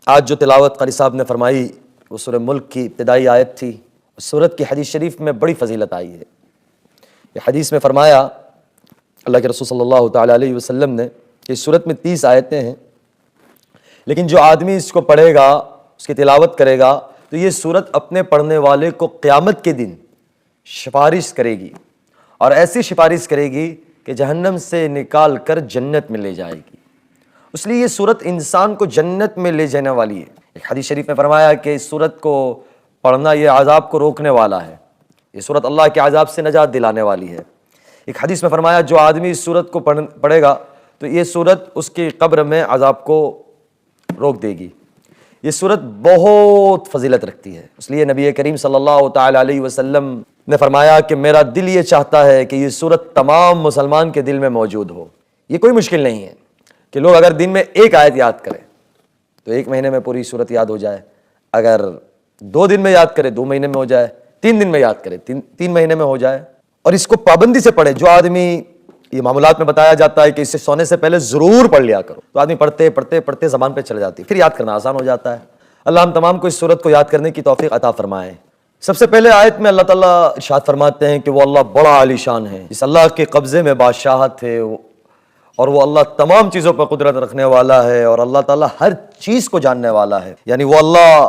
آج جو تلاوت قاری صاحب نے فرمائی وہ سورہ ملک کی ابتدائی آیت تھی۔ سورت کی حدیث شریف میں بڑی فضیلت آئی ہے۔ یہ حدیث میں فرمایا اللہ کے رسول صلی اللہ تعالیٰ علیہ وسلم نے کہ اس سورت میں 30 آیتیں ہیں، لیکن جو آدمی اس کو پڑھے گا، اس کی تلاوت کرے گا، تو یہ سورت اپنے پڑھنے والے کو قیامت کے دن سفارش کرے گی، اور ایسی سفارش کرے گی کہ جہنم سے نکال کر جنت میں لے جائے گی۔ اس لیے یہ سورت انسان کو جنت میں لے جانے والی ہے۔ ایک حدیث شریف میں فرمایا کہ اس سورت کو پڑھنا یہ عذاب کو روکنے والا ہے، یہ سورت اللہ کے عذاب سے نجات دلانے والی ہے۔ ایک حدیث میں فرمایا جو آدمی اس سورت کو پڑھے گا تو یہ سورت اس کی قبر میں عذاب کو روک دے گی۔ یہ سورت بہت فضیلت رکھتی ہے، اس لیے نبی کریم صلی اللہ تعالیٰ علیہ وسلم نے فرمایا کہ میرا دل یہ چاہتا ہے کہ یہ سورت تمام مسلمان کے دل میں موجود ہو۔ یہ کوئی مشکل نہیں ہے کہ لوگ اگر دن میں ایک آیت یاد کریں تو 1 مہینے میں پوری سورت یاد ہو جائے، اگر 2 دن میں یاد کرے 2 مہینے میں ہو جائے، 3 دن میں یاد کرے 3 مہینے میں ہو جائے، اور اس کو پابندی سے پڑھے۔ جو آدمی، یہ معمولات میں بتایا جاتا ہے کہ اسے سونے سے پہلے ضرور پڑھ لیا کرو، تو آدمی پڑھتے پڑھتے پڑھتے زبان پہ چل جاتی ہے، پھر یاد کرنا آسان ہو جاتا ہے۔ اللہ ہم تمام کو اس سورت کو یاد کرنے کی توفیق عطا فرمائے۔ سب سے پہلے آیت میں اللہ تعالیٰ ارشاد فرماتے ہیں کہ وہ اللہ بڑا عالی شان ہے، اس اللہ کے قبضے میں بادشاہت ہے، اور وہ اللہ تمام چیزوں پر قدرت رکھنے والا ہے، اور اللہ تعالیٰ ہر چیز کو جاننے والا ہے۔ یعنی وہ اللہ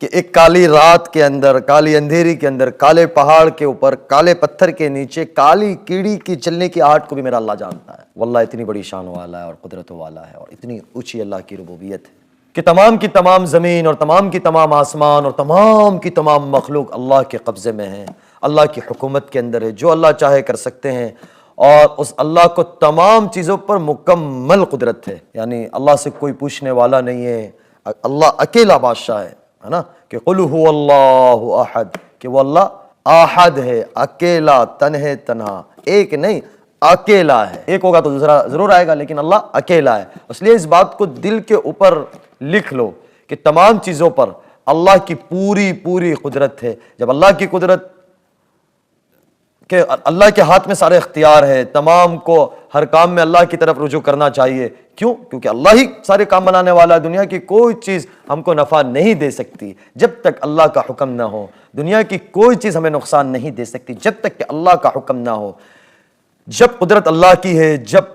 کہ ایک کالی رات کے اندر، کالی اندھیری کے اندر، کالے پہاڑ کے اوپر، کالے پتھر کے نیچے، کالی کیڑی کی چلنے کی آہٹ کو بھی میرا اللہ جانتا ہے۔ واللہ اتنی بڑی شان والا ہے اور قدرت والا ہے، اور اتنی اونچی اللہ کی ربوبیت ہے کہ تمام کی تمام زمین اور تمام کی تمام آسمان اور تمام کی تمام مخلوق اللہ کے قبضے میں ہے، اللہ کی حکومت کے اندر ہے۔ جو اللہ چاہے کر سکتے ہیں، اور اس اللہ کو تمام چیزوں پر مکمل قدرت ہے۔ یعنی اللہ سے کوئی پوچھنے والا نہیں ہے، اللہ اکیلا بادشاہ ہے نا، کہ قل هو اللہ احد، کہ وہ اللہ احد ہے، اکیلا، تنہا، ایک نہیں، اکیلا ہے۔ ایک ہوگا تو دوسرا ضرور آئے گا، لیکن اللہ اکیلا ہے۔ اس لیے اس بات کو دل کے اوپر لکھ لو کہ تمام چیزوں پر اللہ کی پوری قدرت ہے۔ جب اللہ کی قدرت کہ اللہ کے ہاتھ میں سارے اختیار ہے، تمام کو ہر کام میں اللہ کی طرف رجوع کرنا چاہیے۔ کیوں؟ کیونکہ اللہ ہی سارے کام بنانے والا ہے۔ دنیا کی کوئی چیز ہم کو نفع نہیں دے سکتی جب تک اللہ کا حکم نہ ہو، دنیا کی کوئی چیز ہمیں نقصان نہیں دے سکتی جب تک کہ اللہ کا حکم نہ ہو۔ جب قدرت اللہ کی ہے، جب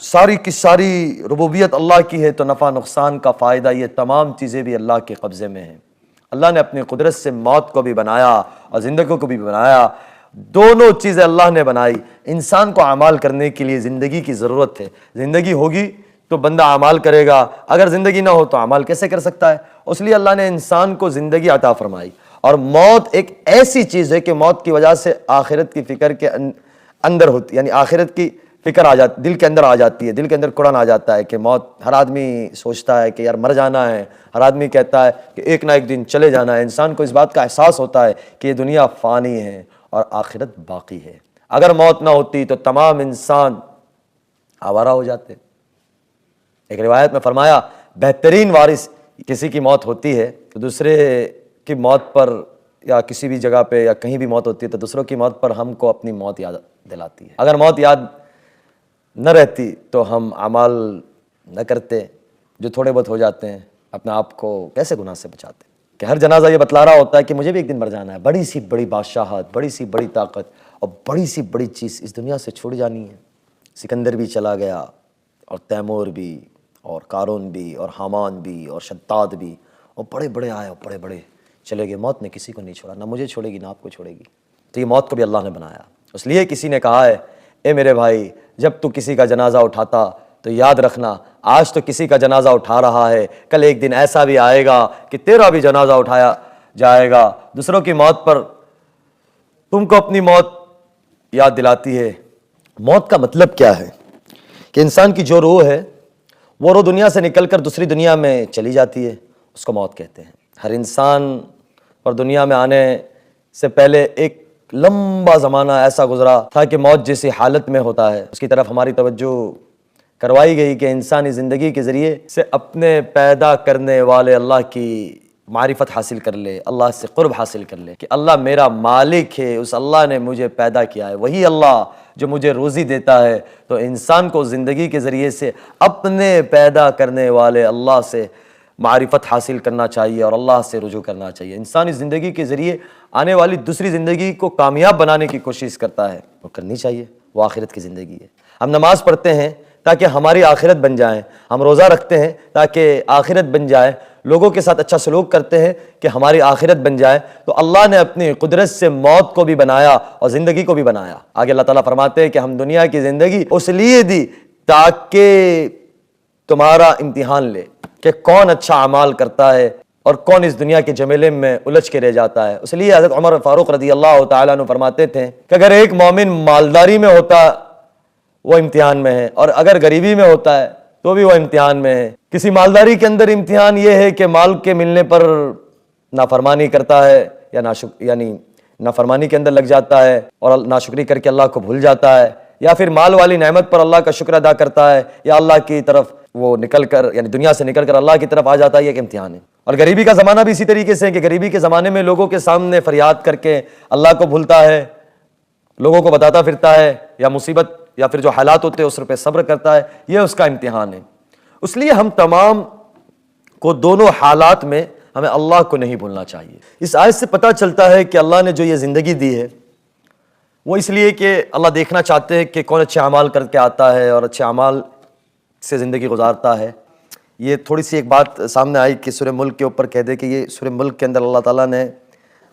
ساری کی ساری ربوبیت اللہ کی ہے، تو نفع نقصان کا فائدہ یہ تمام چیزیں بھی اللہ کے قبضے میں ہیں۔ اللہ نے اپنی قدرت سے موت کو بھی بنایا اور زندگی کو بھی بنایا، دونوں چیزیں اللہ نے بنائی۔ انسان کو اعمال کرنے کے لیے زندگی کی ضرورت ہے۔ زندگی ہوگی تو بندہ اعمال کرے گا، اگر زندگی نہ ہو تو اعمال کیسے کر سکتا ہے؟ اس لیے اللہ نے انسان کو زندگی عطا فرمائی، اور موت ایک ایسی چیز ہے کہ موت کی وجہ سے آخرت کی فکر کے اندر ہوتی، یعنی آخرت کی فکر آ جاتی، دل کے اندر آ جاتی ہے، دل کے اندر قرآن آ جاتا ہے کہ موت، ہر آدمی سوچتا ہے کہ یار مر جانا ہے، ہر آدمی کہتا ہے کہ ایک نہ ایک دن چلے جانا ہے۔ انسان کو اس بات کا احساس ہوتا ہے کہ یہ دنیا فانی ہے اور آخرت باقی ہے۔ اگر موت نہ ہوتی تو تمام انسان آوارہ ہو جاتے۔ ایک روایت میں فرمایا بہترین وارث، کسی کی موت ہوتی ہے تو دوسرے کی موت پر یا کسی بھی جگہ پہ یا کہیں بھی موت ہوتی ہے تو دوسروں کی موت پر ہم کو اپنی موت یاد دلاتی ہے۔ اگر موت یاد نہ رہتی تو ہم اعمال نہ کرتے، جو تھوڑے بہت ہو جاتے ہیں، اپنے آپ کو کیسے گناہ سے بچاتے کہ ہر جنازہ یہ بتلا رہا ہوتا ہے کہ مجھے بھی ایک دن مر جانا ہے۔ بڑی سی بڑی بادشاہت، بڑی سی بڑی طاقت اور بڑی سی بڑی چیز اس دنیا سے چھوڑ جانی ہے۔ سکندر بھی چلا گیا، اور تیمور بھی، اور قارون بھی، اور حامان بھی، اور شداد بھی، اور بڑے بڑے آئے اور بڑے بڑے چلے گئے۔ موت نے کسی کو نہیں چھوڑا، نہ مجھے چھوڑے گی نہ آپ کو چھوڑے گی۔ تو یہ موت کو بھی اللہ نے بنایا۔ اس لیے کسی نے کہا ہے، اے میرے بھائی، جب تو کسی کا جنازہ اٹھاتا تو یاد رکھنا آج تو کسی کا جنازہ اٹھا رہا ہے، کل ایک دن ایسا بھی آئے گا کہ تیرا بھی جنازہ اٹھایا جائے گا۔ دوسروں کی موت پر تم کو اپنی موت یاد دلاتی ہے۔ موت کا مطلب کیا ہے؟ کہ انسان کی جو روح ہے وہ روح دنیا سے نکل کر دوسری دنیا میں چلی جاتی ہے، اس کو موت کہتے ہیں۔ ہر انسان پر دنیا میں آنے سے پہلے ایک لمبا زمانہ ایسا گزرا تھا کہ موت جیسی حالت میں ہوتا ہے، اس کی طرف ہماری توجہ کروائی گئی کہ انسانی زندگی کے ذریعے سے اپنے پیدا کرنے والے اللہ کی معرفت حاصل کر لے، اللہ سے قرب حاصل کر لے کہ اللہ میرا مالک ہے، اس اللہ نے مجھے پیدا کیا ہے، وہی اللہ جو مجھے روزی دیتا ہے۔ تو انسان کو زندگی کے ذریعے سے اپنے پیدا کرنے والے اللہ سے معرفت حاصل کرنا چاہیے اور اللہ سے رجوع کرنا چاہیے۔ انسان اس زندگی کے ذریعے آنے والی دوسری زندگی کو کامیاب بنانے کی کوشش کرتا ہے، وہ کرنی چاہیے، وہ آخرت کی زندگی ہے۔ ہم نماز پڑھتے ہیں تاکہ ہماری آخرت بن جائیں، ہم روزہ رکھتے ہیں تاکہ آخرت بن جائے، لوگوں کے ساتھ اچھا سلوک کرتے ہیں کہ ہماری آخرت بن جائے۔ تو اللہ نے اپنی قدرت سے موت کو بھی بنایا اور زندگی کو بھی بنایا۔ آگے اللہ تعالیٰ فرماتے ہیں کہ ہم دنیا کی زندگی اس لیے دی تاکہ تمہارا امتحان لے کہ کون اچھا اعمال کرتا ہے اور کون اس دنیا کے جمیلے میں الجھ کے رہ جاتا ہے۔ اس لیے حضرت عمر فاروق رضی اللہ تعالیٰ عنہ فرماتے تھے کہ اگر ایک مومن مالداری میں ہوتا وہ امتحان میں ہے، اور اگر غریبی میں ہوتا ہے تو بھی وہ امتحان میں ہے۔ کسی مالداری کے اندر امتحان یہ ہے کہ مال کے ملنے پر نافرمانی کرتا ہے یا یعنی نافرمانی کے اندر لگ جاتا ہے اور ناشکری کر کے اللہ کو بھول جاتا ہے، یا پھر مال والی نعمت پر اللہ کا شکر ادا کرتا ہے یا اللہ کی طرف وہ نکل کر یعنی دنیا سے نکل کر اللہ کی طرف آ جاتا ہے، یہ ایک امتحان ہے۔ اور غریبی کا زمانہ بھی اسی طریقے سے ہے کہ غریبی کے زمانے میں لوگوں کے سامنے فریاد کر کے اللہ کو بھولتا ہے، لوگوں کو بتاتا پھرتا ہے، یا مصیبت یا پھر جو حالات ہوتے ہیں اس پہ صبر کرتا ہے، یہ اس کا امتحان ہے۔ اس لیے ہم تمام کو دونوں حالات میں ہمیں اللہ کو نہیں بھولنا چاہیے۔ اس آیت سے پتہ چلتا ہے کہ اللہ نے جو یہ زندگی دی ہے وہ اس لیے کہ اللہ دیکھنا چاہتے ہیں کہ کون اچھے اعمال کر کے آتا ہے اور اچھے اعمال سے زندگی گزارتا ہے۔ یہ تھوڑی سی ایک بات سامنے آئی کہ سورہ ملک کے اوپر کہہ دے کہ یہ سورہ ملک کے اندر اللہ تعالیٰ نے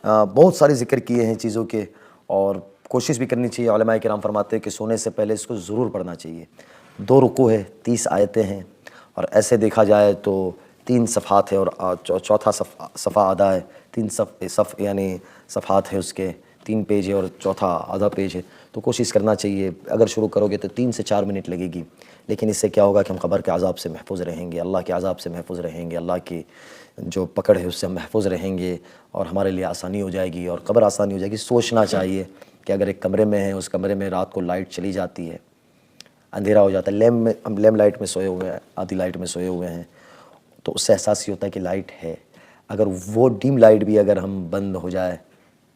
بہت سارے ذکر کیے ہیں چیزوں کے، اور کوشش بھی کرنی چاہیے۔ علماء کرام فرماتے ہیں کہ سونے سے پہلے اس کو ضرور پڑھنا چاہیے۔ 2 رکوع ہے، 30 آیتیں ہیں، اور ایسے دیکھا جائے تو 3 صفحات ہے اور چوتھا صفحہ آدھا ہے۔ 3 یعنی صفحات ہے اس کے، 3 پیج ہے اور چوتھا آدھا پیج ہے۔ تو کوشش کرنا چاہیے، اگر شروع کرو گے تو 3 سے 4 منٹ لگے گی، لیکن اس سے کیا ہوگا کہ ہم قبر کے عذاب سے محفوظ رہیں گے، اللہ کے عذاب سے محفوظ رہیں گے، اللہ کی جو پکڑ ہے اس سے ہم محفوظ رہیں گے، اور ہمارے لیے آسانی ہو جائے گی اور قبر آسانی ہو جائے گی۔ سوچنا چاہیے کہ اگر ایک کمرے میں ہیں، اس کمرے میں رات کو لائٹ چلی جاتی ہے، اندھیرا ہو جاتا ہے، ہم لیمپ لائٹ میں سوئے ہوئے ہیں، آدھی لائٹ میں سوئے ہوئے ہیں، تو اس سے احساس یہ ہوتا ہے کہ لائٹ ہے۔ اگر وہ ڈیم لائٹ بھی اگر ہم بند ہو جائے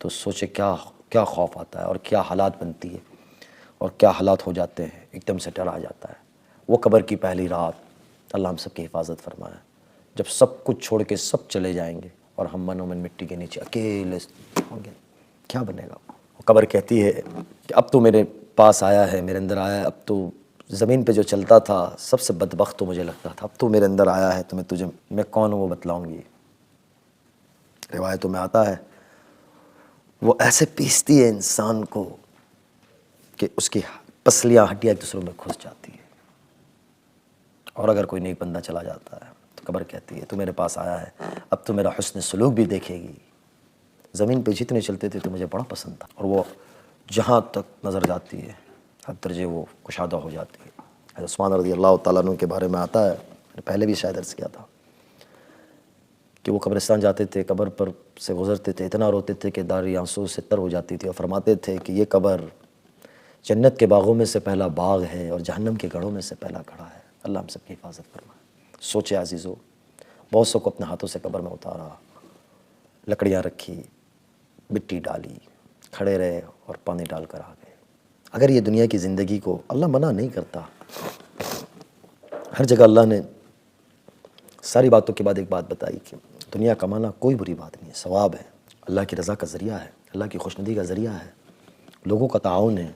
تو سوچے کیا خوف آتا ہے اور کیا حالات بنتی ہے اور کیا حالات ہو جاتے ہیں، ایک دم سے ڈر آ جاتا ہے۔ وہ قبر کی پہلی رات، اللہ ہم سب کی حفاظت فرمائے، جب سب کچھ چھوڑ کے سب چلے جائیں گے اور ہم من و من مٹی کے نیچے اکیلے ہوں گے، کیا بنے گا؟ وہ قبر کہتی ہے کہ اب تو میرے پاس آیا ہے، میرے اندر آیا ہے، اب تو زمین پہ جو چلتا تھا سب سے بدبخت تو مجھے لگتا تھا، اب تو میرے اندر آیا ہے، تو میں کون ہوں وہ بتلاؤں گی۔ روایتوں میں آتا ہے وہ ایسے پیستی ہے انسان کو کہ اس کی پسلیاں ہڈیاں ایک دوسرے میں گھس جاتی ہے، اور اگر کوئی نیک بندہ چلا جاتا ہے تو قبر کہتی ہے تو میرے پاس آیا ہے، اب تو میرا حسن سلوک بھی دیکھے گی۔ زمین پہ جتنے چلتے تھے تو مجھے بڑا پسند تھا، اور وہ جہاں تک نظر جاتی ہے حد درجے وہ کشادہ ہو جاتی ہے۔ حضرت عثمان رضی اللہ تعالیٰ عنہ کے بارے میں آتا ہے، میں نے پہلے بھی شاید عرض کیا تھا کہ وہ قبرستان جاتے تھے، قبر پر سے گزرتے تھے، اتنا روتے تھے کہ داری آنسوں سے تر ہو جاتی تھی، اور فرماتے تھے کہ یہ قبر جنت کے باغوں میں سے پہلا باغ ہے اور جہنم کے گڑھوں میں سے پہلا گڑھا ہے۔ اللہ ہم سب کی حفاظت فرمائے۔ سوچے عزیزو، بہت سو کو اپنے ہاتھوں سے قبر میں اتارا، لکڑیاں رکھی، مٹی ڈالی، کھڑے رہے اور پانی ڈال کر آ گئے۔ اگر یہ دنیا کی زندگی کو اللہ منع نہیں کرتا، ہر جگہ اللہ نے ساری باتوں کے بعد ایک بات بتائی کہ دنیا کمانا کوئی بری بات نہیں ہے، ثواب ہے، اللہ کی رضا کا ذریعہ ہے، اللہ کی خوشنودی کا ذریعہ ہے، لوگوں کا تعاون ہے،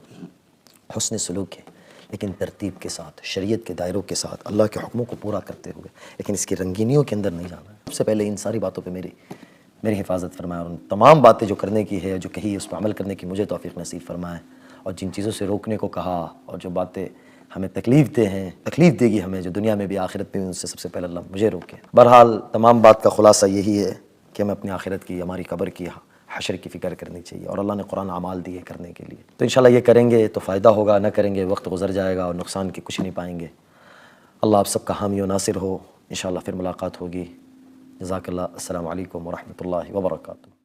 حسن سلوک ہے، لیکن ترتیب کے ساتھ، شریعت کے دائروں کے ساتھ، اللہ کے حکموں کو پورا کرتے ہوئے، لیکن اس کی رنگینیوں کے اندر نہیں جانا ہے۔ سب سے پہلے ان ساری باتوں پہ میری حفاظت فرمائے، اور ان تمام باتیں جو کرنے کی ہے، جو کہی ہے، اس پر عمل کرنے کی مجھے توفیق نصیب فرمائے، اور جن چیزوں سے روکنے کو کہا اور جو باتیں ہمیں تکلیف دے گی ہمیں، جو دنیا میں بھی آخرت میں بھی، ان سے سب سے پہلے اللہ مجھے روکے۔ بہرحال تمام بات کا خلاصہ یہی ہے کہ ہمیں اپنی آخرت کی، ہماری قبر کی، حشر کی فکر کرنی چاہیے، اور اللہ نے قرآن اعمال دیے کرنے کے لیے، تو انشاءاللہ یہ کریں گے تو فائدہ ہوگا، نہ کریں گے وقت گزر جائے گا اور نقصان کی کچھ نہیں پائیں گے۔ اللہ آپ سب کا حامی و ناصر ہو، انشاءاللہ پھر ملاقات ہوگی۔ جزاک اللہ، السلام علیکم ورحمۃ اللہ وبرکاتہ۔